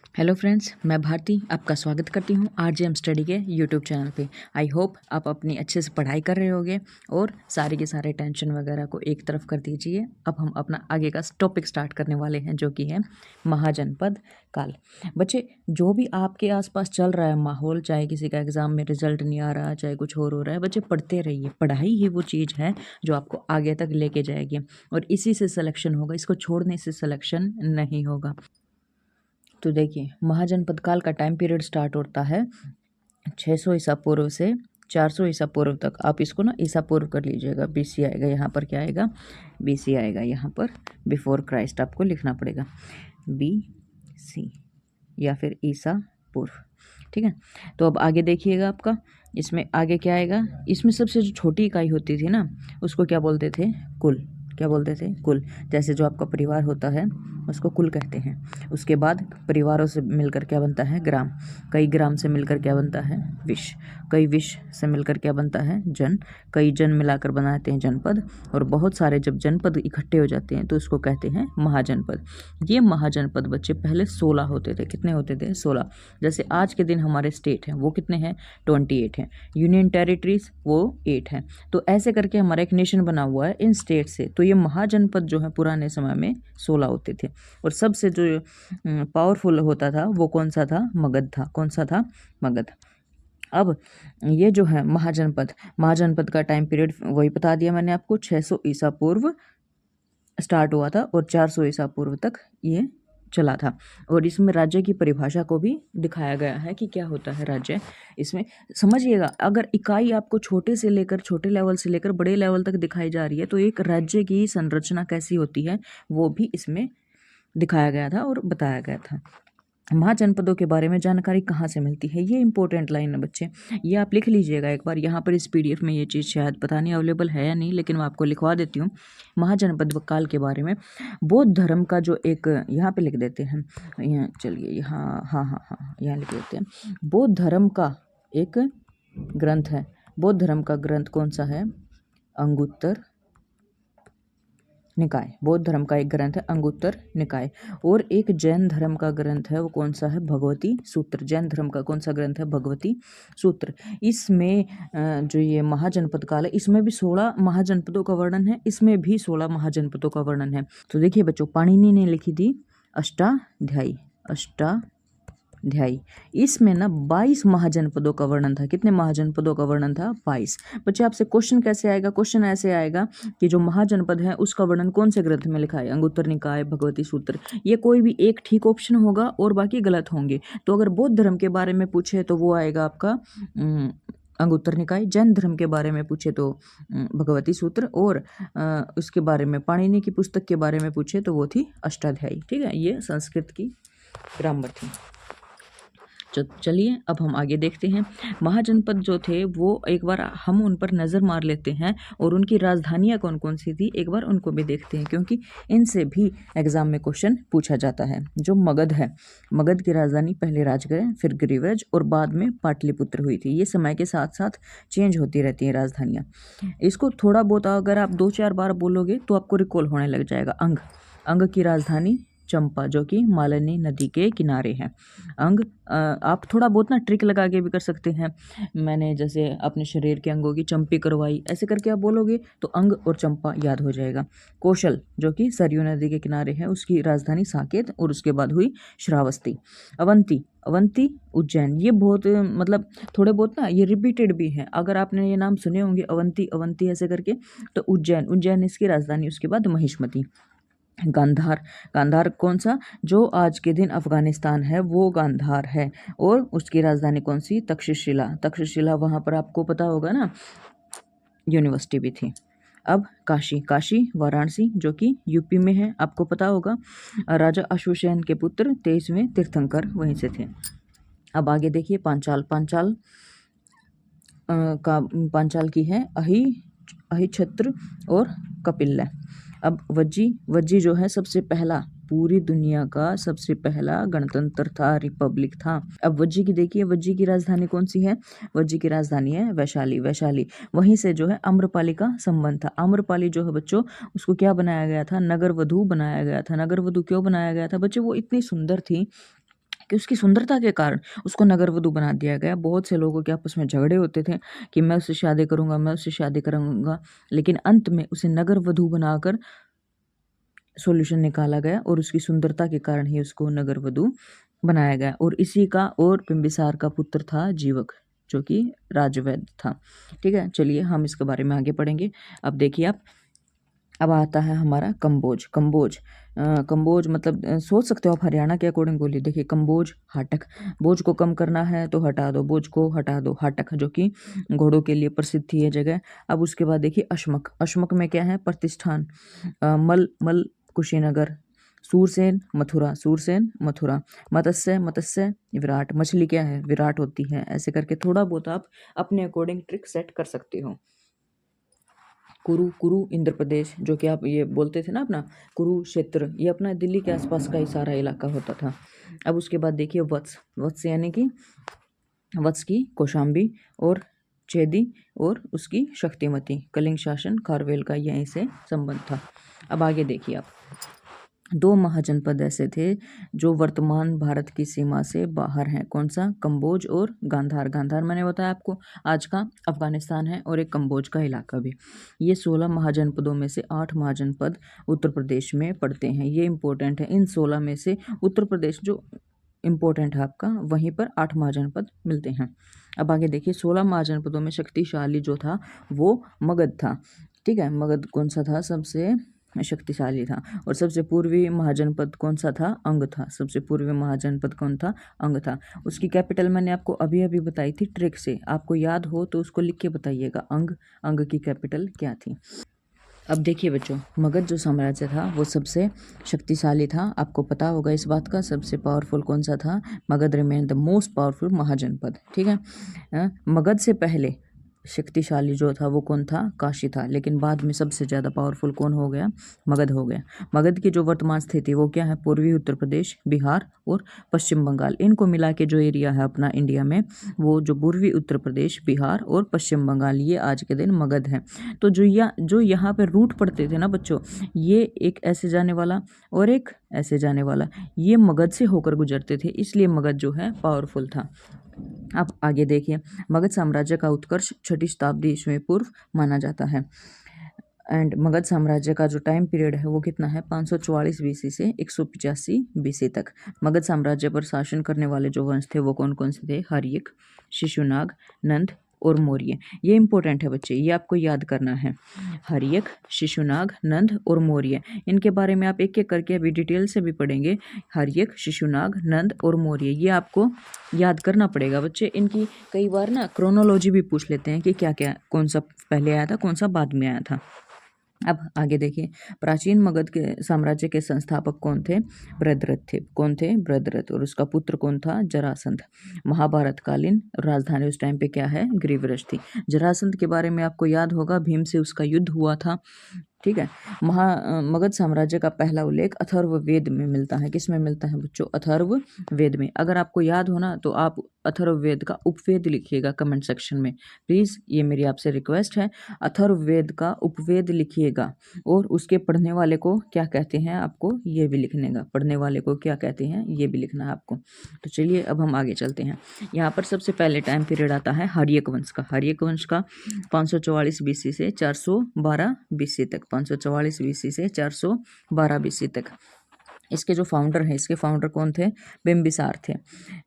Hello friends, मैं भारती आपका स्वागत करती हूँ आरजेएम स्टडी के यूट्यूब चैनल पे। आई होप आप अपनी अच्छे से पढ़ाई कर रहे होगे और सारे के सारे टेंशन वगैरह को एक तरफ कर दीजिए। अब हम अपना आगे का टॉपिक स्टार्ट करने वाले हैं, जो कि है महाजनपद काल। बच्चे, जो भी आपके आसपास चल रहा है माहौल, चाहे किसी का एग्ज़ाम में रिजल्ट नहीं आ रहा, चाहे कुछ और हो रहा है, बच्चे पढ़ते रहिए। पढ़ाई ही वो चीज़ है जो आपको आगे तक लेके जाएगी और इसी से सिलेक्शन होगा। इसको छोड़ने से सिलेक्शन नहीं होगा। तो देखिए, महाजनपद काल का टाइम पीरियड स्टार्ट होता है 600 ईसा पूर्व से 400 ईसा पूर्व तक। आप इसको ना ईसा पूर्व कर लीजिएगा। बीसी आएगा यहाँ पर, क्या आएगा, बीसी आएगा यहाँ पर। बिफोर क्राइस्ट आपको लिखना पड़ेगा, BC या फिर ईसा पूर्व। ठीक है, तो अब आगे देखिएगा आपका इसमें आगे क्या आएगा। इसमें सबसे जो छोटी इकाई होती थी ना, उसको क्या बोलते थे, कुल। क्या बोलते थे, कुल। जैसे जो आपका परिवार होता है उसको कुल कहते हैं। उसके बाद परिवारों से मिलकर क्या बनता है, ग्राम। कई ग्राम से मिलकर क्या बनता है, विश्व। कई विश्व से मिलकर क्या बनता है, जन। कई जन मिलाकर बनाते हैं जनपद। और बहुत सारे जब जनपद इकट्ठे हो जाते हैं तो उसको कहते हैं महाजनपद। ये महाजनपद बच्चे पहले 16 होते थे। कितने होते थे, 16। जैसे आज के दिन हमारे स्टेट हैं वो कितने हैं, 28 हैं। यूनियन टेरिटरीज वो 8 हैं। तो ऐसे करके हमारा एक नेशन बना हुआ है इन स्टेट से। तो ये महाजनपद जो है पुराने समय में 16 होते थे। और सबसे जो पावरफुल होता था वो कौन सा था, मगध था। कौन सा था, मगध। अब ये जो है महाजनपद का टाइम पीरियड वही बता दिया मैंने आपको, 600 ईसा पूर्व स्टार्ट हुआ था और 400 ईसा पूर्व तक ये चला था। और इसमें राज्य की परिभाषा को भी दिखाया गया है कि क्या होता है राज्य। इसमें समझिएगा, अगर इकाई आपको छोटे लेवल से लेकर बड़े लेवल तक दिखाई जा रही है तो एक राज्य की संरचना कैसी होती है वो भी इसमें दिखाया गया था और बताया गया था। महाजनपदों के बारे में जानकारी कहाँ से मिलती है, ये इंपॉर्टेंट लाइन है बच्चे। ये आप लिख लीजिएगा एक बार। यहाँ पर इस PDF में ये चीज़ शायद पता नहीं अवेलेबल है या नहीं, लेकिन मैं आपको लिखवा देती हूँ। महाजनपद काल के बारे में बौद्ध धर्म का जो एक, यहाँ पे लिख देते हैं, यहाँ चलिए, यहाँ हाँ हाँ हाँ यहाँ लिख देते हैं। बौद्ध धर्म का एक ग्रंथ है। बौद्ध धर्म का ग्रंथ कौन सा है, अंगुत्तर निकाय। बौद्ध धर्म का एक ग्रंथ है अंगुत्तर निकाय। और एक जैन धर्म का ग्रंथ है, वो कौन सा है, भगवती सूत्र। जैन धर्म का कौन सा ग्रंथ है, भगवती सूत्र। इसमें जो ये महाजनपद काल है, इसमें भी 16 महाजनपदों का वर्णन है। इसमें भी 16 महाजनपदों का वर्णन है। तो देखिए बच्चों, पाणिनि ने लिखी थी अष्टाध्यायी। इसमें ना 22 महाजनपदों का वर्णन था। कितने महाजनपदों का वर्णन था, 22। बच्चे, आपसे क्वेश्चन कैसे आएगा, क्वेश्चन ऐसे आएगा कि जो महाजनपद है उसका वर्णन कौन से ग्रंथ में लिखा है, अंगुत्तर निकाय, भगवती सूत्र। ये कोई भी एक ठीक ऑप्शन होगा और बाकी गलत होंगे। तो अगर बौद्ध धर्म के बारे में पूछे तो वो आएगा आपका अंगुत्तर निकाय। जैन धर्म के बारे में पूछे तो भगवती सूत्र। और उसके बारे में पाणिनि की पुस्तक के बारे में पूछे तो वो थी अष्टाध्यायी। ठीक है, ये संस्कृत की ग्रामर थी। चलिए अब हम आगे देखते हैं। महाजनपद जो थे वो एक बार हम उन पर नज़र मार लेते हैं और उनकी राजधानियाँ कौन कौन सी थी एक बार उनको भी देखते हैं, क्योंकि इनसे भी एग्जाम में क्वेश्चन पूछा जाता है। जो मगध है, मगध की राजधानी पहले राजगृह, फिर गिरिव्रज और बाद में पाटलिपुत्र हुई थी। ये समय के साथ साथ चेंज होती रहती हैं राजधानियाँ। इसको थोड़ा बहुत अगर आप 2-4 बार बोलोगे तो आपको रिकॉल होने लग जाएगा। अंग की राजधानी चंपा, जो कि मालिनी नदी के किनारे है। अंग, आप थोड़ा बहुत ना ट्रिक लगा के भी कर सकते हैं। मैंने जैसे अपने शरीर के अंगों की चंपी करवाई, ऐसे करके आप बोलोगे तो अंग और चंपा याद हो जाएगा। कौशल, जो कि सरयू नदी के किनारे है, उसकी राजधानी साकेत और उसके बाद हुई श्रावस्ती। अवंती उज्जैन। ये बहुत मतलब थोड़े बहुत ना ये रिपीटेड भी हैं। अगर आपने ये नाम सुने होंगे अवंती ऐसे करके, तो उज्जैन इसकी राजधानी। उसके बाद महिष्मती। गांधार कौन सा, जो आज के दिन अफगानिस्तान है वो गांधार है। और उसकी राजधानी कौन सी, तक्षशिला। वहाँ पर आपको पता होगा ना, यूनिवर्सिटी भी थी। अब काशी वाराणसी, जो कि यूपी में है, आपको पता होगा। राजा अश्वसेन के पुत्र 23वें तीर्थंकर वहीं से थे। अब आगे देखिए पांचाल की है अहिछत्र और कपिल्ला। अब वज्जी जो है सबसे पहला, पूरी दुनिया का सबसे पहला गणतंत्र था, रिपब्लिक था। अब वज्जी की देखिए, वज्जी की राजधानी कौन सी है, वज्जी की राजधानी है वैशाली। वहीं से जो है आम्रपाली का संबंध था। आम्रपाली जो है बच्चों, उसको क्या बनाया गया था, नगर वधु बनाया गया था। नगर वधु क्यों बनाया गया था बच्चों, वो इतनी सुंदर थी कि उसकी सुंदरता के कारण उसको नगर वधू बना दिया गया। बहुत से लोगों के आपस में झगड़े होते थे कि मैं उससे शादी करूंगा, मैं उससे शादी करूंगा, लेकिन अंत में उसे नगर वधू बनाकर सॉल्यूशन निकाला गया और उसकी सुंदरता के कारण ही उसको नगर वधू बनाया गया। और इसी का और बिंबिसार का पुत्र था जीवक, जो कि राजवैद्य था। ठीक है, चलिए हम इसके बारे में आगे पढ़ेंगे। अब देखिए आप, अब आता है हमारा कंबोज। कंबोज मतलब सोच सकते हो आप, हरियाणा के अकॉर्डिंग बोलिए। देखिए कंबोज हाटक, बोझ को कम करना है तो हटा दो, बोझ को हटा दो। हाटक जो कि घोड़ों के लिए प्रसिद्ध थी ये जगह। अब उसके बाद देखिए अश्मक, अश्मक में क्या है, प्रतिष्ठान। मल, मल कुशीनगर। सूरसेन मथुरा, सूरसेन मथुरा। मत्स्य, मत्स्य विराट, मछली क्या है, विराट होती है। ऐसे करके थोड़ा बहुत आप अपने अकॉर्डिंग ट्रिक सेट कर सकते हो। कुरु, कुरु इंद्र प्रदेश, जो कि आप ये बोलते थे ना अपना कुरुक्षेत्र, ये अपना दिल्ली के आसपास का ही सारा इलाका होता था। अब उसके बाद देखिए वत्स, वत्स यानी कि वत्स की कौशाम्बी और चेदी और उसकी शक्तिमती। कलिंग शासन खारवेल का यहीं से संबंध था। अब आगे देखिए आप, दो महाजनपद ऐसे थे जो वर्तमान भारत की सीमा से बाहर हैं। कौन सा, कंबोज और गांधार। गांधार मैंने बताया आपको आज का अफगानिस्तान है, और एक कंबोज का इलाका भी। ये 16 महाजनपदों में से 8 महाजनपद उत्तर प्रदेश में पड़ते हैं। ये इंपॉर्टेंट है, इन 16 में से उत्तर प्रदेश जो इम्पोर्टेंट है आपका, वहीं पर 8 महाजनपद मिलते हैं। अब आगे देखिए, 16 महाजनपदों में शक्तिशाली जो था वो मगध था। ठीक है, मगध कौन सा था, सबसे शक्तिशाली था। और सबसे पूर्वी महाजनपद कौन सा था, अंग था। सबसे पूर्वी महाजनपद कौन था, अंग था। उसकी कैपिटल मैंने आपको अभी अभी बताई थी ट्रिक से, आपको याद हो तो उसको लिख के बताइएगा, अंग, अंग की कैपिटल क्या थी। अब देखिए बच्चों, मगध जो साम्राज्य था वो सबसे शक्तिशाली था। आपको पता होगा इस बात का, सबसे पावरफुल कौन सा था, Magadha remain the most powerful mahajanapada. ठीक है, मगध से पहले शक्तिशाली जो था वो कौन था, काशी था। लेकिन बाद में सबसे ज़्यादा पावरफुल कौन हो गया, मगध हो गया। मगध की जो वर्तमान स्थिति वो क्या है, पूर्वी उत्तर प्रदेश, बिहार और पश्चिम बंगाल, इनको मिला के जो एरिया है अपना इंडिया में, वो जो पूर्वी उत्तर प्रदेश, बिहार और पश्चिम बंगाल, ये आज के दिन मगध है। तो जो यहाँ पे रूट पड़ते थे ना बच्चों, ये एक ऐसे जाने वाला और एक ऐसे जाने वाला, ये मगध से होकर गुजरते थे, इसलिए मगध जो है पावरफुल था। अब आगे देखिए, मगध साम्राज्य का उत्कर्ष 6ठी शताब्दी ईस्वी पूर्व माना जाता है। एंड मगध साम्राज्य का जो टाइम पीरियड है वो कितना है, 544 बीसी से 185 बीसी तक। मगध साम्राज्य पर शासन करने वाले जो वंश थे वो कौन कौन से थे, हर्यक, शिशुनाग, नंद और मौर्य। ये इंपॉर्टेंट है बच्चे, ये आपको याद करना है। हर्यक, शिशुनाग, नंद और मौर्य, इनके बारे में आप एक एक करके अभी डिटेल से भी पढ़ेंगे। हर्यक, शिशुनाग, नंद और मौर्य, ये आपको याद करना पड़ेगा बच्चे। इनकी कई बार ना क्रोनोलॉजी भी पूछ लेते हैं कि क्या क्या, कौन सा पहले आया था, कौन सा बाद में आया था। अब आगे देखिए, प्राचीन मगध के साम्राज्य के संस्थापक कौन थे, बृहद्रथ थे। कौन थे, बृहद्रथ। और उसका पुत्र कौन था, जरासंध। महाभारत कालीन राजधानी उस टाइम पे क्या है, ग्रीवरज थी। जरासंध के बारे में आपको याद होगा, भीम से उसका युद्ध हुआ था। ठीक है, मगध साम्राज्य का पहला उल्लेख अथर्ववेद में मिलता है। किस में मिलता है बच्चों, अथर्ववेद में। अगर आपको याद हो ना तो आप अथर्ववेद का उपवेद लिखिएगा कमेंट सेक्शन में प्लीज़, ये मेरी आपसे रिक्वेस्ट है। अथर्ववेद का उपवेद लिखिएगा, और उसके पढ़ने वाले को क्या कहते हैं आपको ये भी लिखने का, पढ़ने वाले को क्या कहते हैं ये भी लिखना है आपको। तो चलिए अब हम आगे चलते हैं। यहाँ पर सबसे पहले टाइम पीरियड आता है हर्यक वंश का। हर्यक वंश का 544 बीसी से 412 बीसी तक, 544 बीसी से 412 बीसी तक। इसके जो फाउंडर हैं, इसके फाउंडर कौन थे, बिंबिसार थे।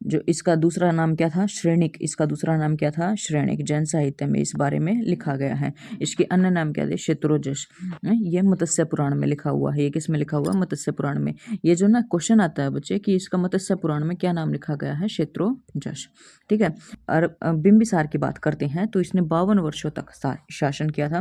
जो इसका दूसरा नाम क्या था, श्रेणिक। इसका दूसरा नाम क्या था, श्रेणिक। जैन साहित्य में इस बारे में लिखा गया है। इसके अन्य नाम क्या थे, शत्रुजस। ये मत्स्य पुराण में लिखा हुआ है। ये किस में लिखा हुआ है, मत्स्य पुराण में। ये जो ना क्वेश्चन आता है बच्चे कि इसका मत्स्य पुराण में क्या नाम लिखा गया है, शत्रुजस। ठीक है, और बिंबिसार की बात करते हैं तो इसने 52 वर्षों तक शासन किया था।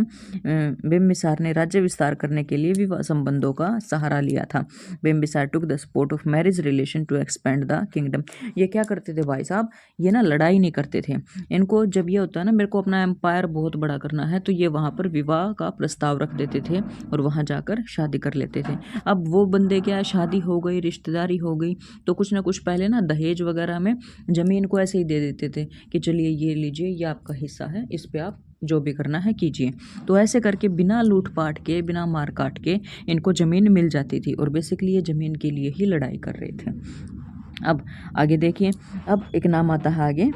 बिंबिसार ने राज्य विस्तार करने के लिए विवाह संबंधों का सहारा लिया था। Bimbisara took the support of marriage relation to expand the kingdom। ये क्या करते थे भाई साहब, ये ना लड़ाई नहीं करते थे। इनको जब ये होता है ना मेरे को अपना एम्पायर बहुत बड़ा करना है, तो ये वहाँ पर विवाह का प्रस्ताव रख देते थे और वहाँ जाकर शादी कर लेते थे। अब वो बंदे क्या, शादी हो गई, रिश्तेदारी हो गई, तो कुछ ना कुछ पहले ना दहेज वगैरह में ज़मीन को ऐसे ही दे देते थे कि चलिए ये लीजिए, ये आपका हिस्सा है, इस पे आप जो भी करना है कीजिए। तो ऐसे करके बिना लूटपाट के, बिना मार काट के इनको ज़मीन मिल जाती थी, और बेसिकली ये ज़मीन के लिए ही लड़ाई कर रहे थे। अब आगे देखिए, अब एक नाम आता है आगे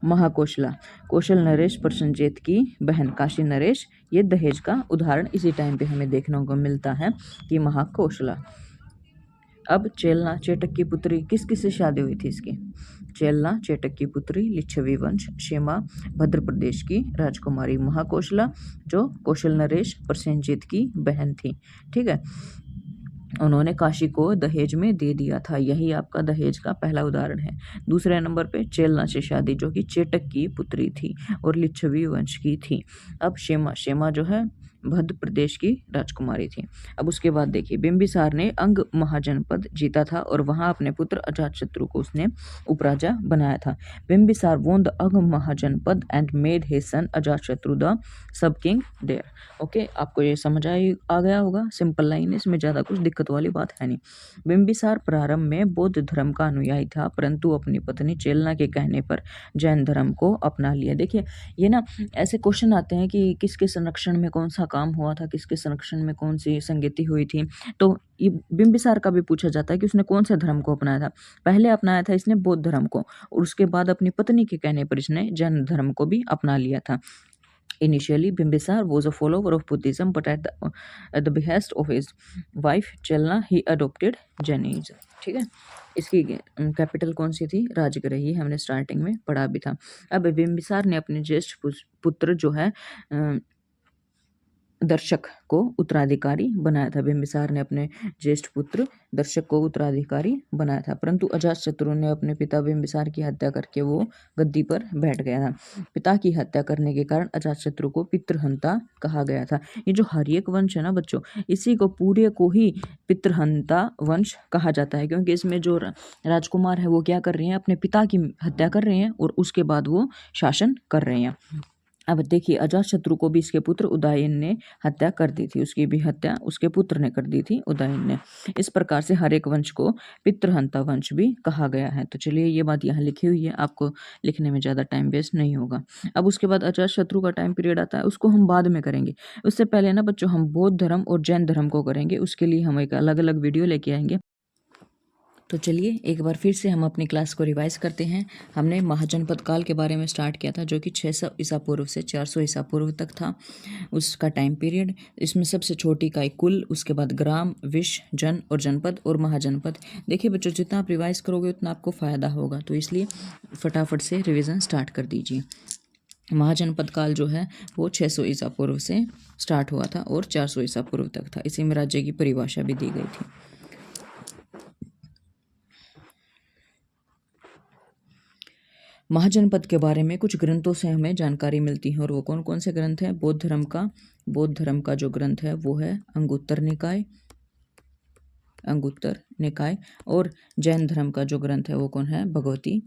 महाकोशला। कौशल नरेश प्रसेनजीत की बहन काशी नरेश, ये दहेज का उदाहरण इसी टाइम पे हमें देखने को मिलता है कि महाकोशला। अब चेलना चेटक की पुत्री किस किस से शादी हुई थी इसकी? चेलना चेटक की पुत्री लिच्छवी वंश शेमा भद्र प्रदेश की राजकुमारी महाकोशला, जो कौशल नरेश प्रसेनजीत की बहन थी। ठीक है, उन्होंने काशी को दहेज में दे दिया था। यही आपका दहेज का पहला उदाहरण है। दूसरे नंबर पे चेलना से शादी, जो कि चेटक की पुत्री थी और लिच्छवी वंश की थी। अब शेमा जो है मध्य प्रदेश की राजकुमारी थी। अब उसके बाद देखिए, बिंबिसार ने अंग महाजनपद जीता था और वहां अपने पुत्र अजातशत्रु को उसने उपराजा बनाया था। Bimbisara won the Anga mahajanapada and made his son Ajatashatru the sub king there. Okay, आपको ये समझ आ गया होगा। सिंपल लाइन है, इसमें ज़्यादा कुछ दिक्कत वाली बात है नहीं। बिंबिसार प्रारंभ में बौद्ध धर्म का अनुयायी था, परंतु अपनी पत्नी चेलना के कहने पर जैन धर्म को अपना लिया। देखिए, ये ना ऐसे क्वेश्चन आते हैं कि किसके संरक्षण में कौन सा काम हुआ था, किसके संरक्षण में कौन सी संगति हुई थी। तो ये बिंबिसार का भी पूछा जाता है कि उसने कौन से धर्म को अपनाया था। पहले अपनाया था इसने बौद्ध धर्म को, और उसके बाद अपनी पत्नी के कहने पर इसने जैन धर्म को भी अपना लिया था। Initially, Bimbisar was a follower of Buddhism, but at the behest of his wife Chelna, he adopted Jainism. ठीक है, इसकी कैपिटल कौन सी थी? राजगृह। ये हमने स्टार्टिंग में पढ़ा भी था। अब बिंबिसार ने अपने ज्येष्ठ पुत्र जो है दर्शक को उत्तराधिकारी बनाया था। बिंबिसार ने अपने ज्येष्ठ पुत्र दर्शक को उत्तराधिकारी बनाया था, परंतु अजातशत्रु ने अपने पिता बिंबिसार की हत्या करके वो गद्दी पर बैठ गया था। पिता की हत्या करने के कारण अजातशत्रु को पितृहंता कहा गया था। ये जो हर्यक वंश है ना बच्चों, इसी को पूरे को ही पितृहंता वंश कहा जाता है, क्योंकि इसमें जो राजकुमार है वो क्या कर रहे हैं? अपने पिता की हत्या कर रहे हैं और उसके बाद वो शासन कर रहे हैं। अब देखिए, अजातशत्रु को भी इसके पुत्र उदयन ने हत्या कर दी थी। उसकी भी हत्या उसके पुत्र ने कर दी थी, उदयन ने। इस प्रकार से हर एक वंश को पितृहंता वंश भी कहा गया है। तो चलिए, ये बात यहाँ लिखी हुई है, आपको लिखने में ज़्यादा टाइम वेस्ट नहीं होगा। अब उसके बाद अजातशत्रु का टाइम पीरियड आता है, उसको हम बाद में करेंगे। उससे पहले ना बच्चों, हम बौद्ध धर्म और जैन धर्म को करेंगे। उसके लिए हम एक अलग अलग वीडियो लेके आएंगे। तो चलिए, एक बार फिर से हम अपनी क्लास को रिवाइज करते हैं। हमने महाजनपद काल के बारे में स्टार्ट किया था, जो कि 600 ईसा पूर्व से 400 ईसा पूर्व तक था उसका टाइम पीरियड। इसमें सबसे छोटी इकाई कुल, उसके बाद ग्राम, विश्व, जन और जनपद और महाजनपद। देखिए बच्चों, जितना आप रिवाइज करोगे उतना आपको फ़ायदा होगा, तो इसलिए फटाफट से रिविज़न स्टार्ट कर दीजिए। महाजनपद काल जो है वो 600 ईसा पूर्व से स्टार्ट हुआ था और 400 ईसा पूर्व तक था। इसी में राज्य की परिभाषा भी दी गई थी। महाजनपद के बारे में कुछ ग्रंथों से हमें जानकारी मिलती है, और वो कौन कौन से ग्रंथ हैं? बौद्ध धर्म का जो ग्रंथ है वो है अंगुत्तर निकाय, और जैन धर्म का जो ग्रंथ है वो कौन है? भगवती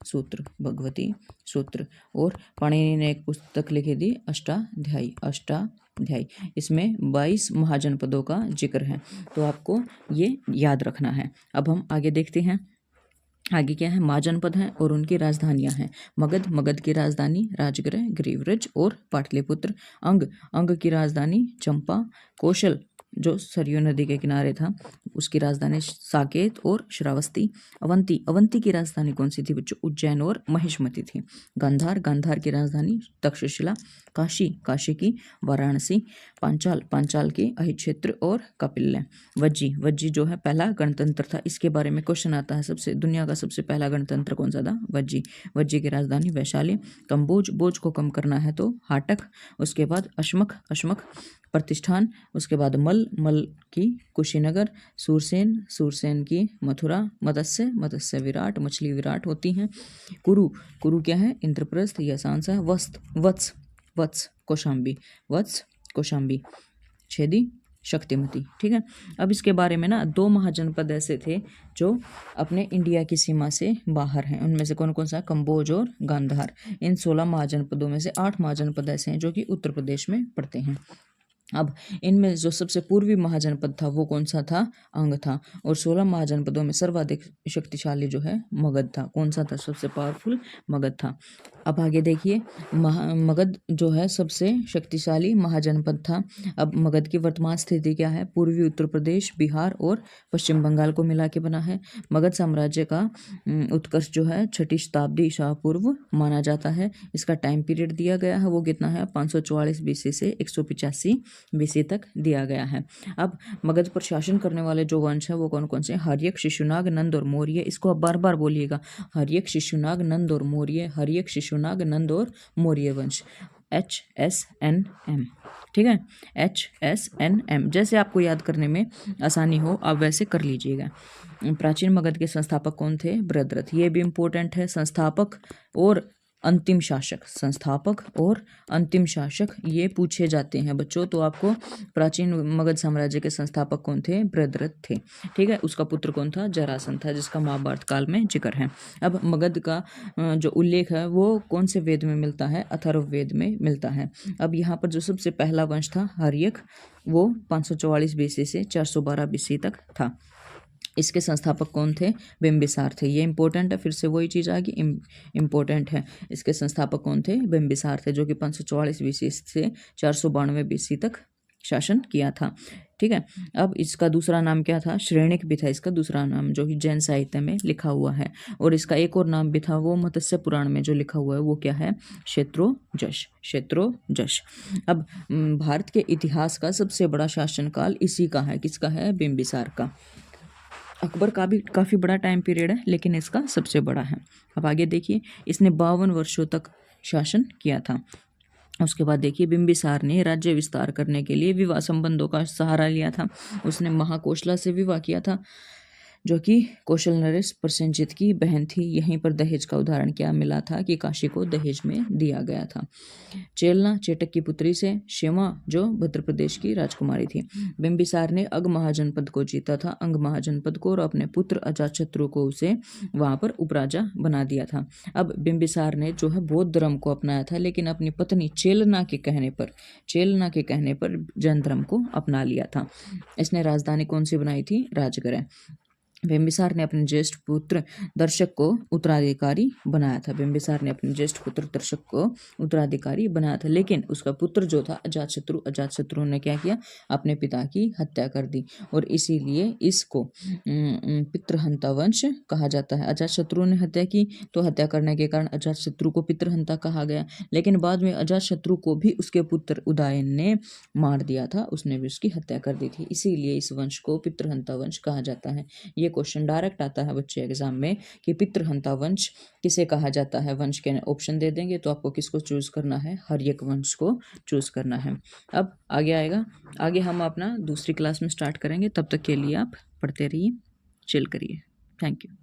सूत्र। और पाणिनि ने एक पुस्तक लिखी थी, अष्टाध्यायी। इसमें 22 महाजनपदों का जिक्र है, तो आपको ये याद रखना है। अब हम आगे देखते हैं। आगे क्या है? महाजनपद हैं और उनकी राजधानियां हैं। मगध की राजधानी राजगृह, ग्रीवरज और पाटलिपुत्र। अंग की राजधानी चंपा। कौशल जो सरयू नदी के किनारे था, उसकी राजधानी साकेत और श्रावस्ती। अवंती की राजधानी कौन सी थी बच्चों? उज्जैन और महिष्मति थी। गांधार की राजधानी तक्षशिला। काशी की वाराणसी। पांचाल की अहिक्षेत्र और कपिल्य। वज्जी जो है पहला गणतंत्र था। इसके बारे में क्वेश्चन आता है, दुनिया का सबसे पहला गणतंत्र कौन सा था? वज्जी की राजधानी वैशाली। बोझ को कम करना है तो हाटक। उसके बाद अश्मक प्रतिष्ठान। उसके बाद मल की कुशीनगर। सूरसेन की मथुरा। मत्स्य विराट, मछली विराट होती हैं। कुरु क्या है? इंद्रप्रस्थ या सांसा। वत्स कौशाम्बी। छेदी शक्तिमती। ठीक है, अब इसके बारे में ना 2 महाजनपद ऐसे थे जो अपने इंडिया की सीमा से बाहर हैं। उनमें से कौन कौन सा? कंबोज और गांधार। इन 16 महाजनपदों में से 8 महाजनपद ऐसे हैं जो कि उत्तर प्रदेश में पड़ते हैं। अब इनमें जो सबसे पूर्वी महाजनपद था वो कौन सा था? अंग था। और 16 महाजनपदों में सर्वाधिक शक्तिशाली जो है मगध था। कौन सा था सबसे पावरफुल? मगध था। अब आगे देखिए, मगध जो है सबसे शक्तिशाली महाजनपद था। अब मगध की वर्तमान स्थिति क्या है? पूर्वी उत्तर प्रदेश, बिहार और पश्चिम बंगाल को मिला के बना है। मगध साम्राज्य का उत्कर्ष जो है 6ठी शताब्दी ईसा पूर्व माना जाता है। इसका टाइम पीरियड दिया गया है वो कितना है? 544 बीसी से 185 बीसी तक दिया गया है। अब मगध पर शासन करने वाले जो वंश है वो कौन कौन से? हर्यक, शिशुनाग, नंद और मौर्य। इसको आप बार बार बोलिएगा, हर्यक, शिशुनाग, नंद और मौर्य, हर्यक, शिशुनाग, नंद और मौर्य वंश। HSNM, ठीक है, HSNM। जैसे आपको याद करने में आसानी हो आप वैसे कर लीजिएगा। प्राचीन मगध के संस्थापक कौन थे? बृहद्रथ। ये भी इम्पोर्टेंट है। संस्थापक और अंतिम शासक, संस्थापक और अंतिम शासक ये पूछे जाते हैं बच्चों। तो आपको प्राचीन मगध साम्राज्य के संस्थापक कौन थे? बृहद्रथ थे, ठीक है। उसका पुत्र कौन था? जरासंध था, जिसका महाभारत काल में जिक्र है। अब मगध का जो उल्लेख है वो कौन से वेद में मिलता है? अथर्ववेद में मिलता है। अब यहाँ पर जो सबसे पहला वंश था हर्यक, वो 544 बीसी से 412 बीसी तक था। इसके संस्थापक कौन थे? बिंबिसार थे। ये इंपॉर्टेंट है, फिर से वही चीज़ आएगी, इम्पोर्टेंट है। इसके संस्थापक कौन थे? बिंबिसार थे, जो कि 544 बीसी से 492 बीसी तक शासन किया था, ठीक है। अब इसका दूसरा नाम क्या था? श्रेणिक भी था इसका दूसरा नाम, जो कि जैन साहित्य में लिखा हुआ है। और इसका एक और नाम भी था, वो मत्स्य पुराण में जो लिखा हुआ है वो क्या है? क्षेत्रोजश, क्षेत्रोजश। अब भारत के इतिहास का सबसे बड़ा शासनकाल इसी का है। किसका है? बिंबिसार का। अकबर का भी काफ़ी बड़ा टाइम पीरियड है, लेकिन इसका सबसे बड़ा है। अब आगे देखिए, इसने 52 वर्षों तक शासन किया था। उसके बाद देखिए, बिंबिसार ने राज्य विस्तार करने के लिए विवाह संबंधों का सहारा लिया था। उसने महाकोशला से विवाह किया था, जो कि कौशल नरेश प्रसेनजित की बहन थी। यहीं पर दहेज का उदाहरण क्या मिला था? कि काशी को दहेज में दिया गया था। चेलना चेटक की पुत्री से शेमा, जो भद्र प्रदेश की राजकुमारी थी। बिंबिसार ने अग महाजनपद को जीता था, अंग महाजनपद को, और अपने पुत्र अजातशत्रु को उसे वहां पर उपराजा बना दिया था। अब बिंबिसार ने जो है बौद्ध धर्म को अपनाया था, लेकिन अपनी पत्नी चेलना के कहने पर जैन धर्म को अपना लिया था। इसने राजधानी कौन सी बनाई थी? राजगृह। बिंबिसार ने अपने ज्येष्ठ पुत्र दर्शक को उत्तराधिकारी बनाया था। बिंबिसार ने अपने ज्येष्ठ पुत्र दर्शक को उत्तराधिकारी बनाया था, लेकिन उसका पुत्र जो था अजातशत्रु ने क्या किया? अपने पिता की हत्या कर दी, और इसीलिए इसको पितृहंता वंश कहा जाता है। अजातशत्रु ने हत्या की, तो हत्या करने के कारण अजातशत्रु को पितृहंता कहा गया। लेकिन बाद में अजातशत्रु को भी उसके पुत्र उदयन ने मार दिया था, उसने भी उसकी हत्या कर दी थी, इसीलिए इस वंश को पितृहंता वंश कहा जाता है। ये क्वेश्चन डायरेक्ट आता है बच्चे एग्जाम में कि पितृहंता वंश किसे कहा जाता है। वंश के ऑप्शन दे देंगे, तो आपको किसको चूज करना है? हर्यक वंश को चूज करना है। अब आगे आएगा, आगे हम अपना दूसरी क्लास में स्टार्ट करेंगे। तब तक के लिए आप पढ़ते रहिए, चिल करिए। Thank you.